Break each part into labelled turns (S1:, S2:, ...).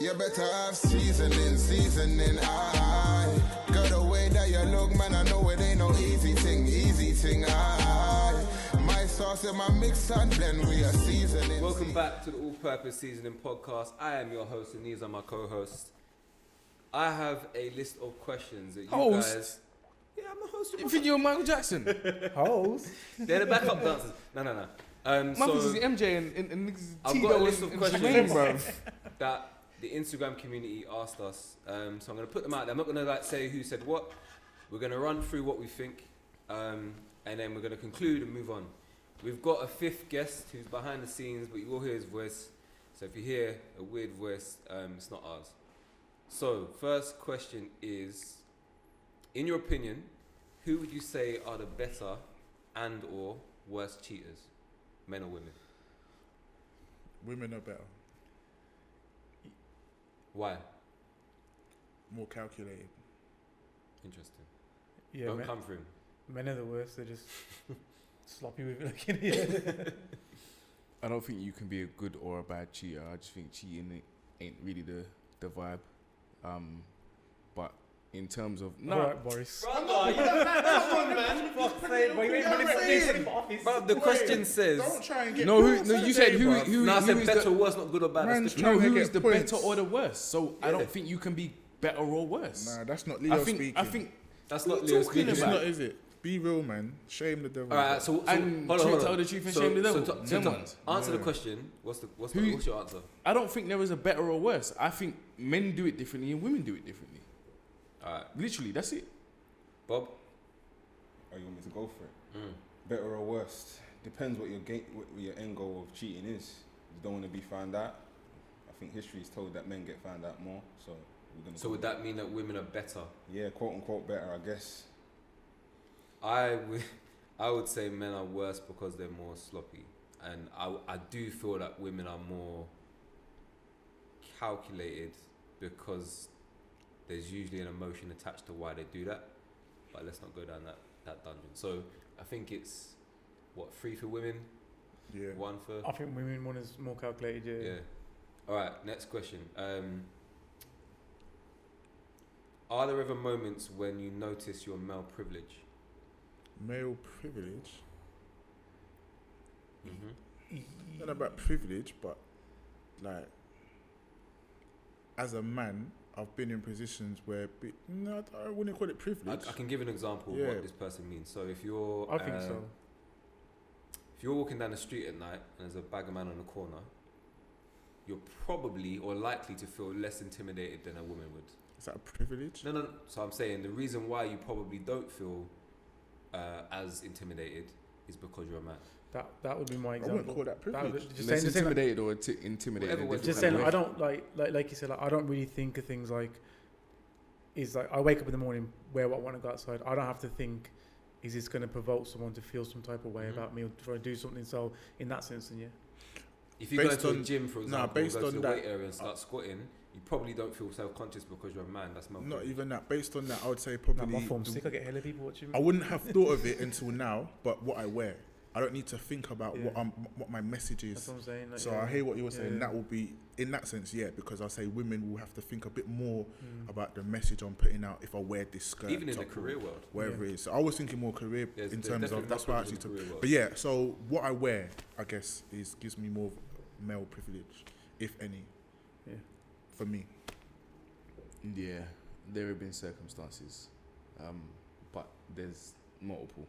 S1: You better have seasoning, aye. Girl, the way that you look, man, I know it ain't no easy thing, aye. My sauce and my mix and blend, we are seasoning.
S2: Welcome back to the All Purpose Seasoning Podcast. I am your host, and these are my co-hosts. I have a list of questions that you guys... Yeah, I'm the host.
S3: You think you're Michael Jackson?
S4: Host?
S2: They're the backup dancers. No.
S3: Marlz is MJ and
S2: I've got a list of questions,
S3: bro.
S2: that the Instagram community asked us. So I'm going to put them out there. I'm not going to say who said what. We're going to run through what we think, and then we're going to conclude and move on. We've got a fifth guest who's behind the scenes, but you will hear his voice. So if you hear a weird voice, it's not ours. So first question is, in your opinion, who would you say are the better and or worse cheaters, men or women?
S4: Women are better.
S2: Why?
S4: More calculated.
S2: Interesting.
S4: Yeah,
S2: Don't come for him.
S4: Men are the worst. They're just sloppy with it.
S3: I don't think you can be a good or a bad cheater. I just think cheating ain't really the vibe. But in terms of
S4: Alright, Boris.
S2: Brother, you don't come on, man. But the question says,
S4: Don't try and get
S3: you said who
S2: I said
S3: is
S2: better
S3: the,
S2: or worse, not good or bad.
S4: Man,
S2: That's the
S4: trying to
S3: who
S4: get
S3: is the
S4: points.
S3: better or the worst. So I
S2: Yeah.
S3: don't think you can be better or worse.
S4: Nah, that's not Leo speaking.
S3: I think
S2: That's
S3: What
S2: not
S3: are you
S2: Leo
S3: talking
S2: speaking.
S4: it's
S3: about?
S4: not, is it? Be real, man. Shame the devil.
S2: Alright, so
S3: and
S2: hold on.
S3: tell the truth and shame the devil. Them ones.
S2: Answer the question. What's your answer?
S3: I don't think there is a better or worse. I think men do it differently and women do it differently.
S2: Alright,
S3: Literally, that's it.
S2: Bob.
S5: Oh, you want me to go for it? Better or worse? Depends what your end goal of cheating is. You don't want to be found out. I think history is told that men get found out more. So we're gonna.
S2: So would that mean that women are better?
S5: Yeah, quote unquote better, I guess.
S2: I would say men are worse because they're more sloppy, and I do feel that women are more calculated because there's usually an emotion attached to why they do that. But let's not go down that dungeon. So I think it's 3 for women,
S4: Yeah.
S2: 1 for
S4: I think women one is more calculated.
S2: yeah. All right, next question. Are there ever moments when you notice your male privilege?
S4: Male privilege.
S2: Mm-hmm.
S4: Not about privilege, but like as a man, I've been in positions where I wouldn't call it privilege.
S2: I can give an example of
S4: Yeah.
S2: what this person means. So if you're,
S4: I think so.
S2: if you're walking down the street at night and there's a bag of man on the corner, you're probably or likely to feel less intimidated than a woman would.
S4: Is that a privilege?
S2: No. So I'm saying the reason why you probably don't feel as intimidated is because you're a man.
S4: That would be my
S5: I
S4: example.
S5: wouldn't call that privilege.
S3: Less intimidated or intimidated.
S2: Whatever
S4: Just saying, I don't like you said. Like, I don't really think of things like. Is like I wake up in the morning, wear what I want to go outside. I don't have to think, is this going to provoke someone to feel some type of way about me or try to do something? So in that sense, then yeah.
S2: If you go
S4: Based
S2: to a
S4: on-
S2: gym, for
S4: nah,
S2: example,
S4: based
S2: go to
S4: on
S2: the
S4: that-
S2: weight area and start squatting, you probably don't feel self-conscious because you're a man. That's male
S4: Not
S2: privilege.
S4: even that. Based on that, I would say Nah, probably. my form's sick. I get hella people watching me. I wouldn't have thought of it until now, but what I wear, I don't need to think about Yeah. what my message is. That's what I'm saying. Like, So yeah. I hear what you were saying. Yeah. That will be in that sense, yeah, because I say women will have to think a bit more about the message I'm putting out if I wear this skirt,
S2: Even in the
S4: top,
S2: career world.
S4: wherever it is. So I was thinking more career
S2: There's
S4: in terms
S2: definitely
S4: of that's
S2: more
S4: why I
S2: privilege
S4: actually
S2: in the
S4: took.
S2: career world.
S4: But yeah, so what I wear, I guess, gives me more male privilege, if any.
S3: Yeah.
S4: For me.
S3: Yeah, there have been circumstances, but there's multiple.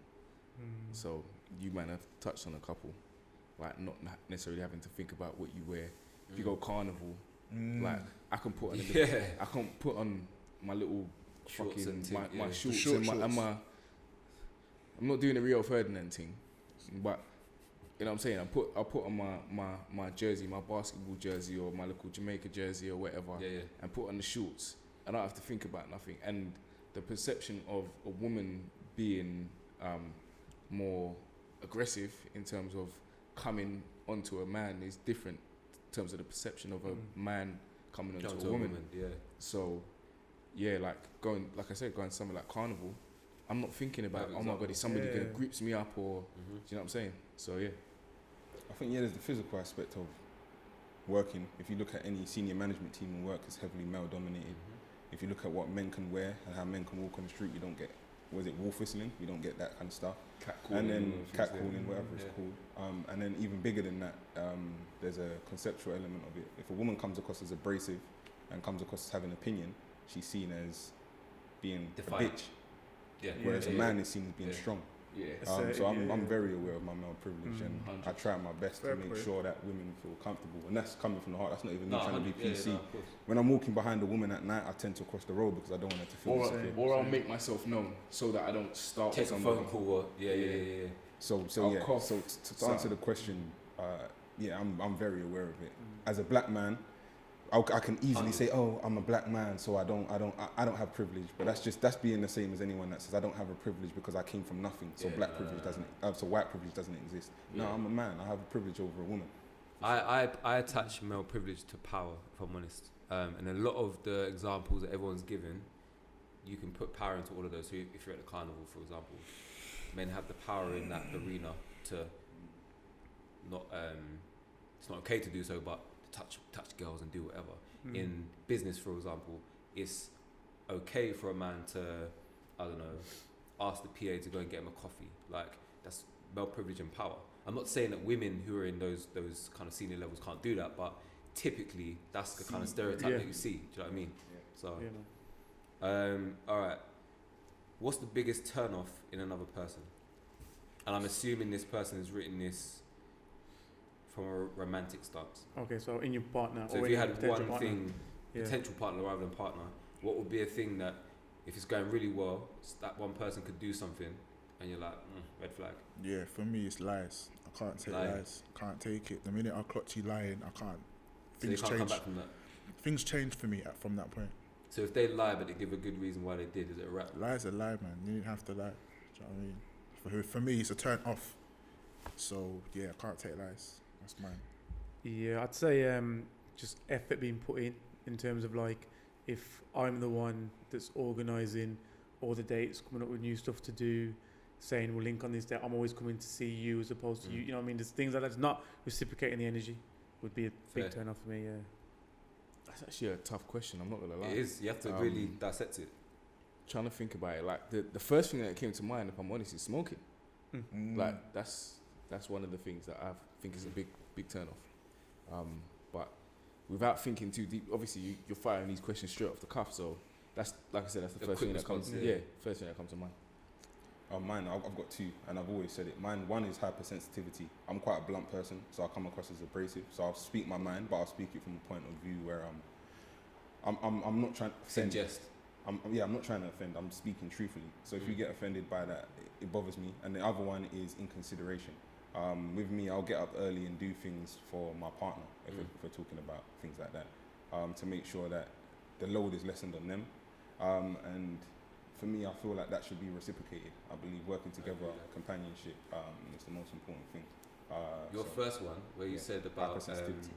S3: So you might have touched on a couple, like not necessarily having to think about what you wear. If you go carnival, like I can put on I can't put on my little
S2: Shorts
S3: fucking
S2: and thing,
S3: my
S2: yeah.
S3: shorts
S4: Short
S3: and
S4: shorts.
S3: my I'm not doing the Rio Ferdinand thing, but you know what I'm saying. I put on my jersey, my basketball jersey or my local Jamaica jersey or whatever, and put on the shorts. I don't have to think about nothing. And the perception of a woman being more aggressive in terms of coming onto a man is different in terms of the perception of a man coming onto a woman.
S2: Yeah.
S3: So, yeah, like going somewhere like carnival, I'm not thinking about, oh my God, is somebody going to grips me up or, do you know what I'm saying? So, yeah.
S5: I think, there's the physical aspect of working. If you look at any senior management team in work, it's heavily male dominated. If you look at what men can wear and how men can walk on the street, you don't get, was it wolf whistling? You don't get that kind of stuff. And then catcalling, whatever it's called. And then even bigger than that, there's a conceptual element of it. If a woman comes across as abrasive and comes across as having an opinion, she's seen as being
S2: Defiant.
S5: a bitch. Whereas a man is seen as being strong. So I'm very aware of my male privilege, and 100%. I try my best to make sure that women feel comfortable, and that's coming from the heart. That's not even me trying to be PC. When I'm walking behind a woman at night, I tend to cross the road because I don't want her to feel insecure. Or
S3: I'll make myself known so that I don't start.
S2: Take a phone call.
S5: So to answer the question, I'm very aware of it. As a black man, I can easily say, oh, I'm a black man, so I don't have privilege. But that's being the same as anyone that says I don't have a privilege because I came from nothing. So privilege doesn't. So white privilege doesn't exist. No, I'm a man. I have a privilege over a woman.
S2: I attach male privilege to power, if I'm honest. And a lot of the examples that everyone's given, you can put power into all of those. So if you're at the carnival, for example, men have the power in that arena to not. It's not okay to do so, but touch girls and do whatever. In business, for example, it's okay for a man to, I don't know, ask the PA to go and get him a coffee. Like, that's male privilege and power. I'm not saying that women who are in those kind of senior levels can't do that, but typically that's the kind of stereotype that you see. Do you know what I mean? So, all right. What's the biggest turn off in another person? And I'm assuming this person has written this from a romantic stance.
S6: Okay, so in your partner.
S2: So if you had one thing, potential partner rather than partner, what would be a thing that, if it's going really well, that one person could do something, and you're like, red flag?
S4: Yeah, for me it's lies. I can't take lies. Can't take it. The minute I clock you lying, I can't. Things
S2: so you can't
S4: change.
S2: come back from that?
S4: Things change for me from that point.
S2: So if they lie but they give a good reason why they did, is it a wrap?
S4: Lie's a lie, man. You didn't have to lie. Do you know what I mean? For me, it's a turn off. So yeah, I can't take lies. That's mine.
S6: Yeah, I'd say just effort being put in terms of like, if I'm the one that's organising all the dates, coming up with new stuff to do, saying we'll link on this day, I'm always coming to see you as opposed to you. You know what I mean? There's things like that. It's not reciprocating the energy would be a big turn off for me. Yeah.
S3: That's actually a tough question. I'm not gonna lie.
S2: It is. You have to really dissect it.
S3: Trying to think about it, like the first thing that came to mind, if I'm honest, is smoking. Like that's one of the things that I think is a big turn off. But without thinking too deep, obviously you're firing these questions straight off the cuff. So that's, like I said, that's the first thing that comes. First thing that comes to mind.
S5: Mine, I've got two, and I've always said it. Mine, one is hypersensitivity. I'm quite a blunt person, so I come across as abrasive. So I'll speak my mind, but I'll speak it from a point of view where I'm not trying to offend.
S2: Suggest.
S5: I'm not trying to offend. I'm speaking truthfully. So if you get offended by that, it bothers me. And the other one is inconsideration. With me, I'll get up early and do things for my partner, if we're talking about things like that, to make sure that the load is lessened on them. And for me, I feel like that should be reciprocated. I believe working together, companionship, is the most important thing.
S2: Your first one, where you said about
S5: hypersensitivity.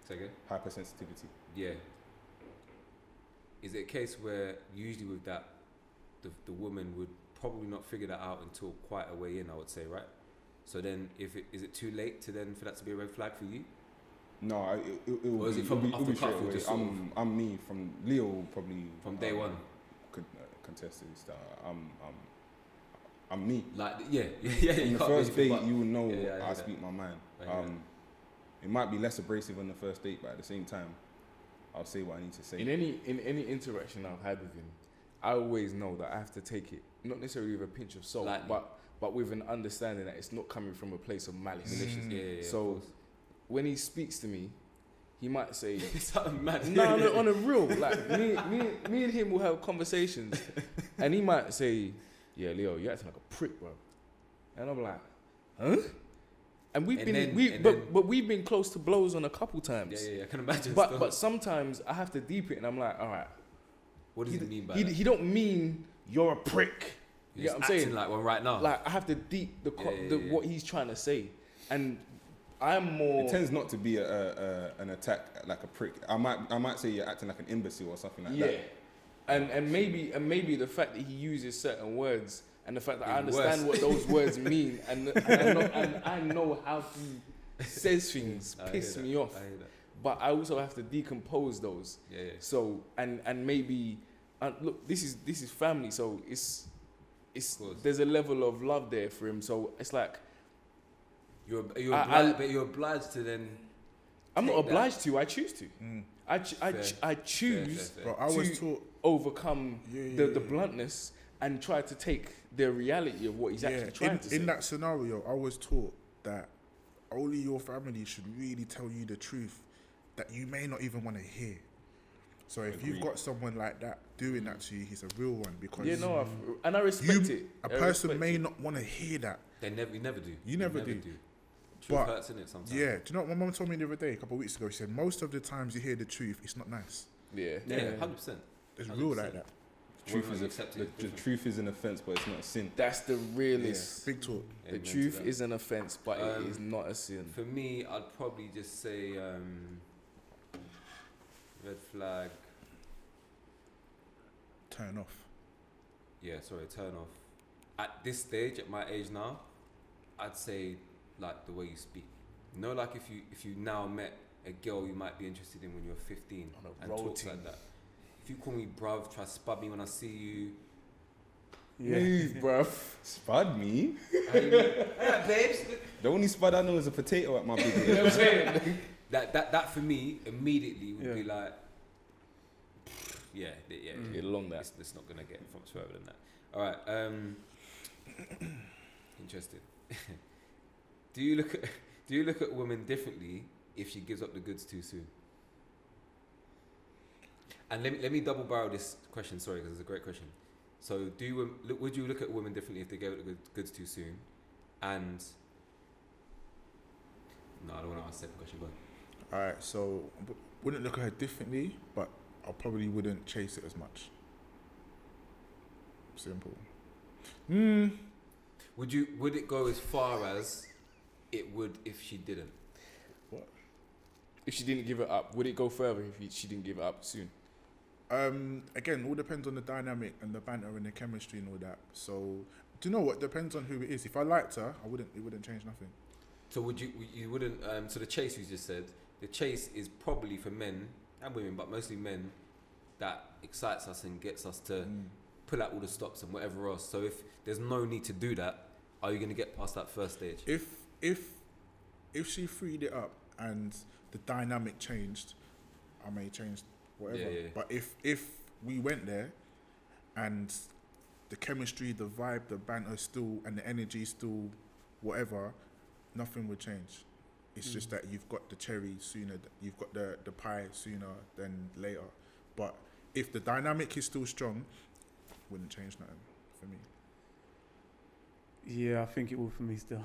S2: Say again?
S5: Hypersensitivity.
S2: Yeah. Is it a case where usually with that, the woman would probably not figure that out until quite a way in, I would say, right? So then, is it too late for that to be a red flag for you?
S5: No,
S2: or is it from off the cuff?
S5: I'm me from Leo probably
S2: from day one.
S5: Could contest this. I'm me.
S2: Like yeah.
S5: On the first date, you will know I speak my mind. It might be less abrasive on the first date, but at the same time, I'll say what I need to say.
S3: In any interaction I've had with him, I always know that I have to take it not necessarily with a pinch of salt, but with an understanding that it's not coming from a place of malice. So when he speaks to me, he might say
S2: something mad.
S3: No, on a real, like me and him will have conversations, and he might say, "Yeah, Leo, you're acting like a prick, bro," and I'm like, "Huh?" And we've been close to blows on a couple times.
S2: Yeah, I can imagine.
S3: But sometimes I have to deep it, and I'm like, all right,
S2: what does he mean by that?
S3: He don't mean you're a prick. You get what I'm saying?
S2: Like one right now.
S3: Like I have to deep what he's trying to say, and I'm more.
S5: It tends not to be an attack like a prick. I might say you're acting like an imbecile or something like that.
S3: And maybe the fact that he uses certain words and the fact that I understand what those words mean and I know how he says things piss me off. but I also have to decompose those.
S2: Yeah.
S3: So and maybe look, this is family, so it's there's a level of love there for him. So it's like
S2: you're obliged to then.
S3: I'm not obliged to. I choose to. I choose
S4: Bro, I was taught
S3: overcome the bluntness and try to take the reality of what he's actually trying to say.
S4: In that scenario, I was taught that only your family should really tell you the truth that you may not even want to hear. So if you've got someone like that doing that to you, he's a real one, because
S3: and I respect it.
S4: A person may not want to hear that.
S2: You never do.
S4: You never do.
S2: Truth hurts, innit, sometimes.
S4: Yeah, do you know what my mum told me the other day, a couple of weeks ago? She said most of the times you hear the truth, it's not nice.
S2: Yeah, 100%.
S4: It's real like that.
S5: The truth is an offense, but it's not a sin.
S3: That's the realest.
S4: Big talk.
S3: The truth is an offense, but it is not a sin.
S2: For me, I'd probably just say red flag.
S4: Turn off.
S2: Yeah, sorry, turn off. At this stage, at my age now, I'd say like the way you speak. You know, like if you now met a girl you might be interested in when you're 15 and talks like that. If you call me bruv, try to spud me when I see you.
S3: Move, bruv.
S5: Spud me?
S2: Yeah, babes.
S5: The only spud I know is a potato at my big
S3: You know what I'm saying?
S2: That for me immediately would be like,
S3: along that.
S2: It's not gonna get much further than that. All right. Interesting. Do you look at women differently if she gives up the goods too soon? And let me double barrel this question, sorry, because it's a great question. So would you look at women differently if they gave up the goods too soon? And no, I don't want to ask the second question. Go on.
S4: Alright, so wouldn't look at her differently, but I probably wouldn't chase it as much. Simple.
S2: Would it go as far as it would if she didn't?
S4: What?
S3: If she didn't give it up, would it go further if she didn't give it up soon?
S4: Again, all depends on the dynamic and the banter and the chemistry and all that. So, do you know what? Depends on who it is. If I liked her, it wouldn't change nothing.
S2: So you wouldn't? So the chase you just said, the chase is probably for men and women, but mostly men, that excites us and gets us to pull out all the stops and whatever else. So if there's no need to do that, are you going to get past that first stage?
S4: If she freed it up and the dynamic changed, I may change whatever.
S2: Yeah.
S4: But if we went there and the chemistry, the vibe, the banter still, and the energy still whatever, nothing would change. It's just that you've got the cherry sooner, you've got the pie sooner than later. But if the dynamic is still strong, wouldn't change nothing for me.
S6: Yeah, I think it would for me still.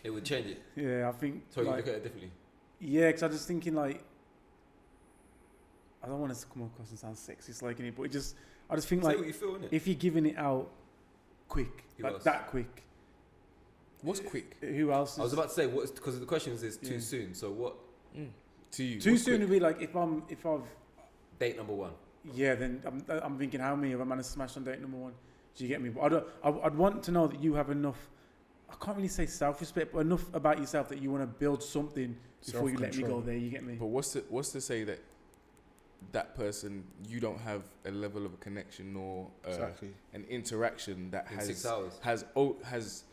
S2: It would change it?
S6: Yeah, I think...
S2: So you look at it differently?
S6: Yeah, because I'm just thinking like... I don't want to come across and sound sexist like it, but I just think like...
S2: Say what you feel, innit?
S6: If you're giving it out quick, that quick...
S3: What's quick?
S6: Who else?
S2: I was about to say, because the question is too soon, so what...
S3: To you?
S6: Too soon would be like if I've...
S2: Date number one.
S6: Yeah, then I'm thinking how many of a man has smashed on date number one? Do you get me? But I'd want to know that you have enough... I can't really say self-respect, but enough about yourself that you want to build something before you let me go there. You get me?
S3: But what's to say that person, you don't have a level of a connection or an interaction that
S2: in 6 hours
S3: has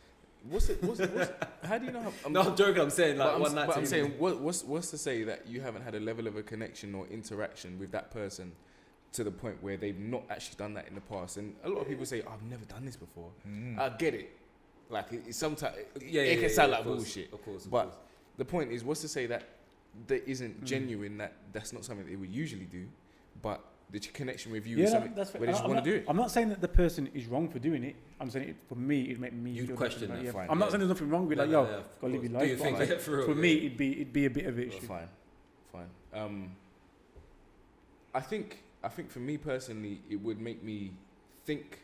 S3: how do you know how?
S2: No, I'm joking. I'm saying like one night.
S3: But I'm saying what's to say that you haven't had a level of a connection or interaction with that person to the point where they've not actually done that in the past? And a lot of people say, I've never done this before. I get it. Like it's sometimes it can sound like bullshit.
S2: Of course.
S3: But the point is, what's to say that there isn't genuine, that's not something they would usually do, but the connection with you is something where they just want to do it.
S6: I'm not saying that the person is wrong for doing it. I'm saying for me, it'd make me
S2: feel question that.
S6: I'm not saying there's nothing wrong with gotta live your life.
S2: Do you think
S6: for me, it'd be a bit of an issue.
S3: Fine. I think for me personally, it would make me think.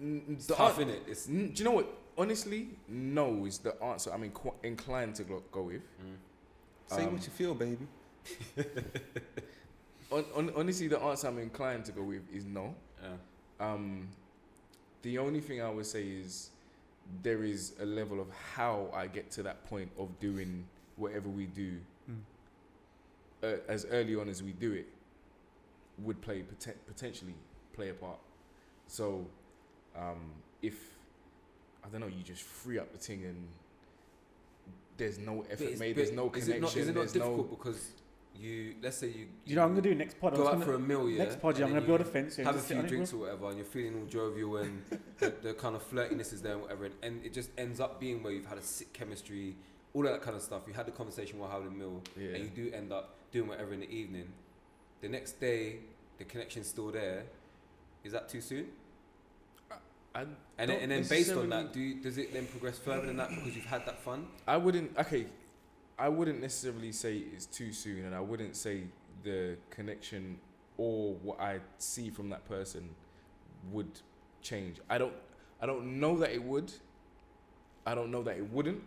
S2: It's tough, innit?
S3: Do you know what? Honestly, no is the answer I'm inclined to go with.
S5: Say what you feel, baby.
S3: Honestly, the answer I'm inclined to go with is no.
S2: Yeah.
S3: The only thing I would say is there is a level of how I get to that point of doing whatever we do as early on as we do it would potentially play a part. So if, I don't know, you just free up the thing and there's no effort made, there's no connection.
S2: Is it not difficult because let's say you
S6: know, I'm gonna do next pod.
S2: Go out for a meal, yeah.
S6: Next pod, I'm gonna build a fence,
S2: have a few drinks or whatever, and you're feeling all jovial, and the kind of flirtiness is there and whatever, and it just ends up being where you've had a sick chemistry, all of that kind of stuff. You had the conversation while having a meal, and you do end up doing whatever in the evening. The next day, the connection's still there. Is that too soon? And then based on that, does it then progress further than that because you've had that fun? I wouldn't
S3: necessarily say it's too soon, and I wouldn't say the connection or what I see from that person would change. I don't know that it would. I don't know that it wouldn't.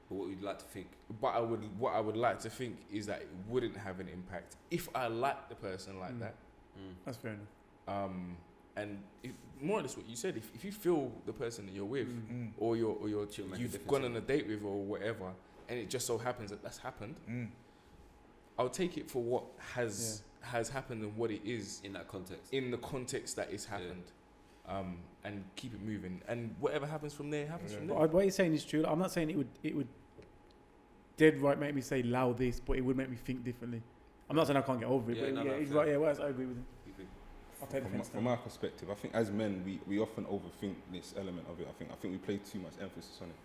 S2: But what would you like to think?
S3: But what I would like to think is that it wouldn't have an impact if I like the person like that.
S6: That's fair enough.
S3: And more or less what you said, if you feel the person that you're with, or you've gone on a date with, or whatever, and it just so happens that that's happened, I'll take it for what has happened and what it is
S2: in that context.
S3: In the context that it's happened, and keep it moving, and whatever happens from there happens from there.
S6: But what you're saying is true. I'm not saying it would dead right make me say allow this, but it would make me think differently. I'm not saying I can't get over it, but he's right. Yeah, well, I agree with him.
S5: From my perspective, I think as men we often overthink this element of it. I think we place too much emphasis on it.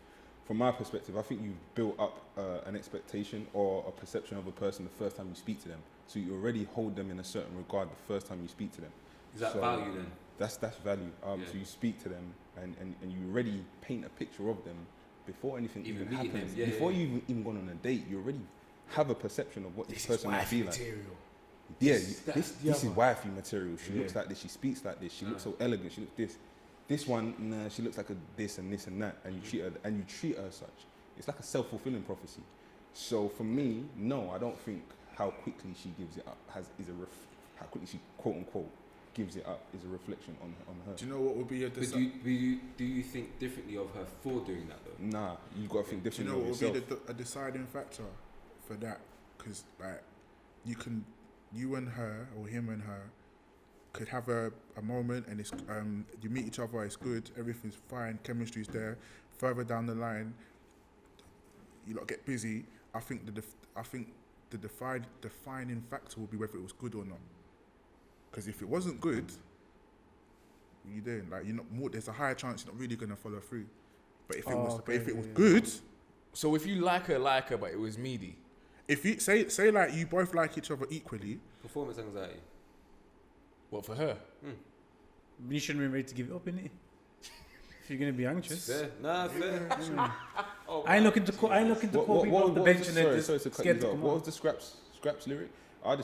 S5: From my perspective, I think you've built up an expectation or a perception of a person the first time you speak to them. So you already hold them in a certain regard the first time you speak to them.
S2: Is that value then?
S5: That's value. So you speak to them and you already paint a picture of them before anything even happens. Before you've even gone on a date, you already have a perception of what this person might be like. Yeah, this is wifey material. She looks like this. She speaks like this. She looks so elegant. She looks this. This one, nah, she looks like a this and this and that, and you treat her as such. It's like a self-fulfilling prophecy. So for me, no, I don't think how quickly she gives it up how quickly she quote unquote gives it up is a reflection on her.
S4: Do you know what would be a
S2: do you think differently of her for doing that though?
S5: Nah, you've got to think differently.
S4: Do you know what
S5: would
S4: be a deciding factor for that? Because like you and her or him and her could have a moment and it's you meet each other, it's good, everything's fine, chemistry's there. Further down the line, you lot get busy. I think the defining factor will be whether it was good or not. Because if it wasn't good, what are you doing? Like there's a higher chance you're not really gonna follow through. But if it was good,
S3: so if you like her, but it was meaty.
S4: If you say like you both like each other equally.
S2: Performance anxiety.
S3: What, for her?
S6: You shouldn't be ready to give it up, innit? If you're gonna be anxious.
S2: Fair. Nah, fair.
S6: I ain't looking to call people off the bench and then just scared to come on.
S5: What was the Scraps lyric? I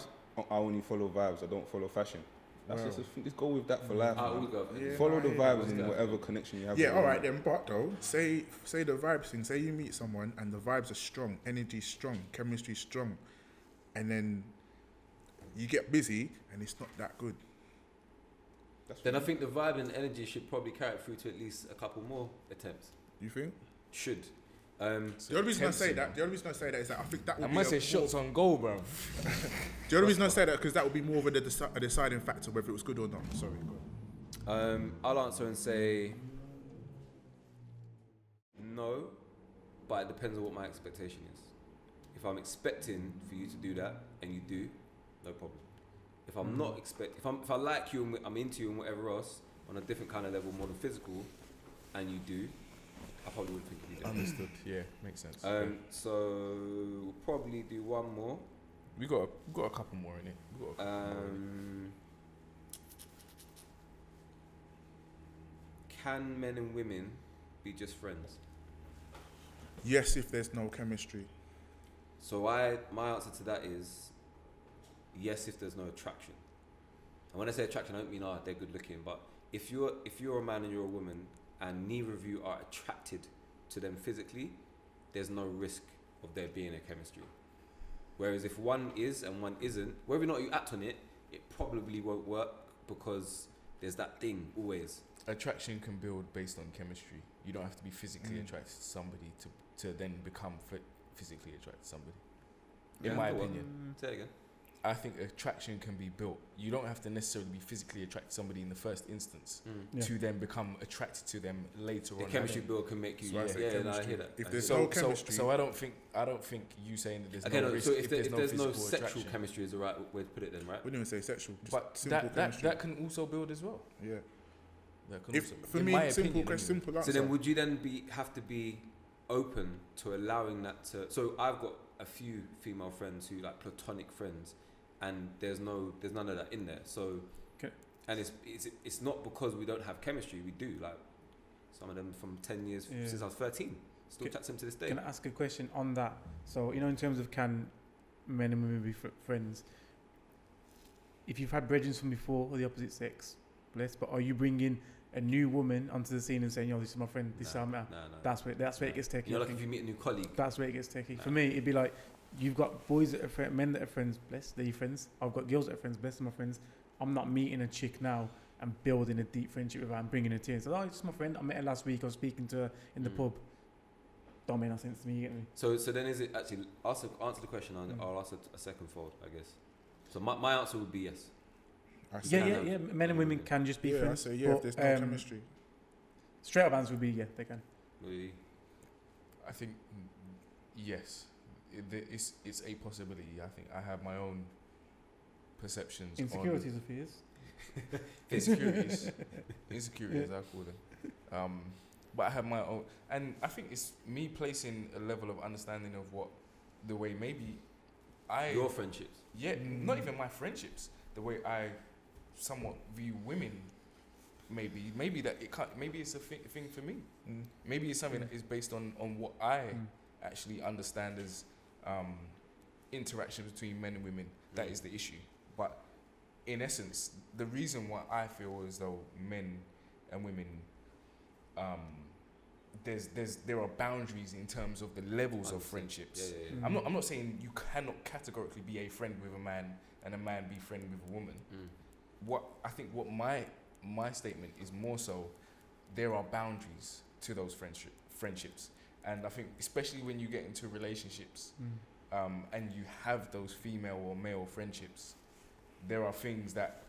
S5: only follow vibes. I don't follow fashion. That's just go with that for life. Follow the vibes in whatever connection you have.
S4: Yeah, all right then. But though, say the vibes thing. Say you meet someone and the vibes are strong, energy's strong, chemistry's strong, and then you get busy and it's not that good.
S2: Then I think the vibe and energy should probably carry it through to at least a couple more attempts.
S4: You think?
S2: Should.
S4: The only reason I say that is that I think that would be.
S3: I might say shots on goal, bro.
S4: The only reason I say that because that would be more of a deciding factor whether it was good or not. Sorry. Go.
S2: I'll answer and say no, but it depends on what my expectation is. If I'm expecting for you to do that and you do, no problem. If I'm not if I like you and I'm into you and whatever else on a different kind of level, more than physical, and you do, I probably would think you do.
S3: Understood. Yeah, makes sense.
S2: So we'll probably do one more.
S3: We got a couple more in it.
S2: Can men and women be just friends?
S4: Yes, if there's no chemistry.
S2: So my answer to that is yes, if there's no attraction. And when I say attraction, I don't mean they're good looking, but if you're a man and you're a woman and neither of you are attracted to them physically, there's no risk of there being a chemistry. Whereas if one is and one isn't, whether or not you act on it, it probably won't work because there's that thing always.
S3: attraction can build based on chemistry. You don't have to be physically attracted to somebody to then become physically attracted to somebody. In my opinion.
S2: Say it again.
S3: I think attraction can be built. You don't have to necessarily be physically attracted to somebody in the first instance to then become attracted to them later on.
S2: The chemistry build can make you.
S3: So
S2: I hear that.
S4: If there's no chemistry,
S3: so I don't think you saying that there's no risk.
S2: So if there's no
S3: physical
S2: sexual chemistry is the right way to put it, then right?
S4: We didn't even say sexual. Just
S3: but
S4: simple chemistry.
S3: that can also build as well.
S4: Yeah.
S3: That can
S4: If
S3: also,
S4: for me, simple question, simple answer.
S2: So then, would you then have to be open to allowing that to? So I've got a few female friends who like platonic friends. And there's none of that in there. So, and it's not because we don't have chemistry. We do. Like some of them from 10 years since I was 13. Still chat to them to this day.
S6: Can I ask a question on that? So in terms of can men and women be friends? If you've had brethren from before or the opposite sex, bless. But are you bringing a new woman onto the scene and saying, "Yo, this is my friend. This is how I'm at."
S2: No.
S6: That's where it gets techie.
S2: Like if you meet a new colleague.
S6: That's where it gets techie. For me, it'd be like. You've got boys that are men that are friends, bless, they're your friends. I've got girls that are friends, bless, they're my friends. I'm not meeting a chick now and building a deep friendship with her and bringing her to her. So, it's just my friend. I met her last week. I was speaking to her in the pub. Don't make no sense to me, you get me?
S2: So then is it actually, answer the question, I'll ask a second fold, I guess. So my answer would be yes.
S6: Yeah. Men and women can just be friends.
S4: I say if there's no chemistry.
S6: Straight up answer would be yeah, they can.
S2: Really?
S3: I think yes. It's a possibility. I think I have my own perceptions.
S6: Insecurities of fears.
S3: Insecurities, I call them. But I have my own, and I think it's me placing a level of understanding of what the way maybe
S2: your friendships.
S3: Yeah, not even my friendships. The way I somewhat view women. Maybe that it can't. Maybe it's a thing for me. Maybe it's something that is based on what I actually understand as. Interaction between men and women, that is the issue. But in essence, the reason why I feel as though men and women, there are boundaries in terms of the levels of friendships. I'm not saying you cannot categorically be a friend with a man and a man be friend with a woman. What my statement is more so, there are boundaries to those friendships. And I think, especially when you get into relationships, and you have those female or male friendships, there are things that,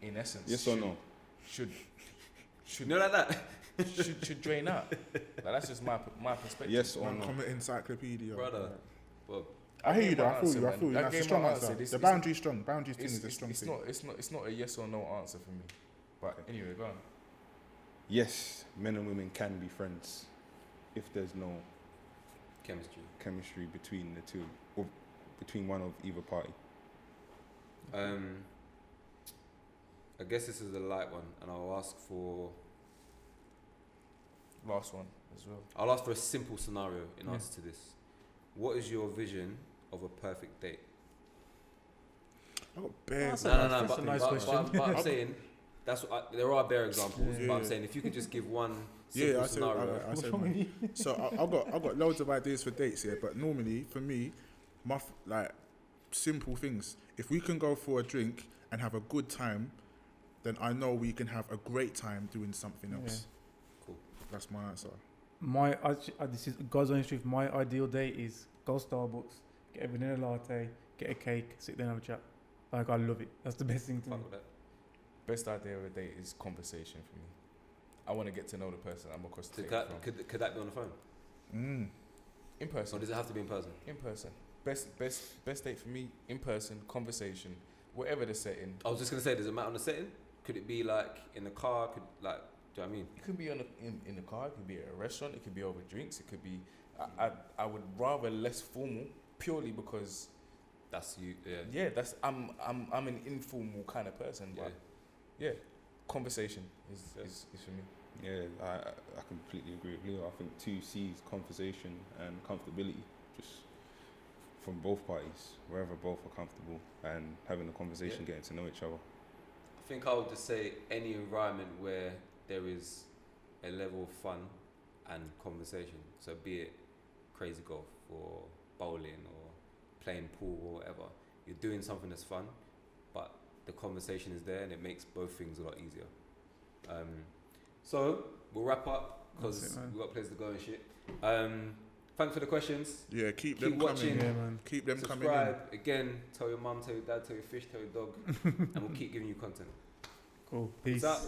S3: in essence,
S5: yes or no,
S3: should
S2: not like that.
S3: should drain out. Like, that's just my perspective.
S5: Yes or no.
S4: Comment encyclopedia,
S2: brother.
S4: Well, I hear you though. I feel you. That's a strong answer. The boundary's strong. Boundaries thing is a strong thing.
S3: It's not a yes or no answer for me. But anyway, go on.
S5: Yes, men and women can be friends if there's no chemistry between the two, or between one of either party.
S2: I guess this is a light one, and I'll ask for
S3: last one as well.
S2: I'll ask for a simple scenario in answer to this. What is your vision of a perfect date?
S4: I got bare.
S6: That's a nice question.
S2: But I'm saying there are bare examples, but I'm saying if you could just give one simple scenario.
S4: So I got loads of ideas for dates here, but normally for me, simple things. If we can go for a drink and have a good time, then I know we can have a great time doing something else.
S2: Yeah. Cool.
S4: That's my answer.
S6: This is God's honest truth. My ideal date is go Starbucks, get a vanilla latte, get a cake, sit there and have a chat. Like, I love it. That's the best thing to me.
S3: Best idea of a date is conversation for me. I want to get to know the person I'm across the table from.
S2: Could that be on the phone?
S3: In person.
S2: Or does it have to be in person?
S3: In person. Best date for me, in person, conversation, whatever the setting.
S2: I was just going to say, does it matter on the setting? Could it be like in the car? Do you know what I mean?
S3: It could be in the car, it could be at a restaurant, it could be over drinks, it could be... I would rather less formal, purely because...
S2: That's you,
S3: yeah. Yeah, I'm an informal kind of person, but yeah, conversation is for me.
S5: Yeah, I completely agree with Leo. I think 2 C's, conversation and comfortability, just from both parties, wherever both are comfortable and having a conversation, getting to know each other.
S2: I think I would just say any environment where there is a level of fun and conversation. So be it crazy golf or bowling or playing pool or whatever. You're doing something that's fun, but the conversation is there and it makes both things a lot easier. So we'll wrap up because we got places to go and shit. Thanks for the questions.
S4: Yeah, keep
S2: them watching.
S4: Coming. Yeah, man. Keep them coming.
S2: Subscribe again. Tell your mum, tell your dad, tell your fish, tell your dog, and we'll keep giving you content.
S6: Cool. Peace.
S2: Peace out.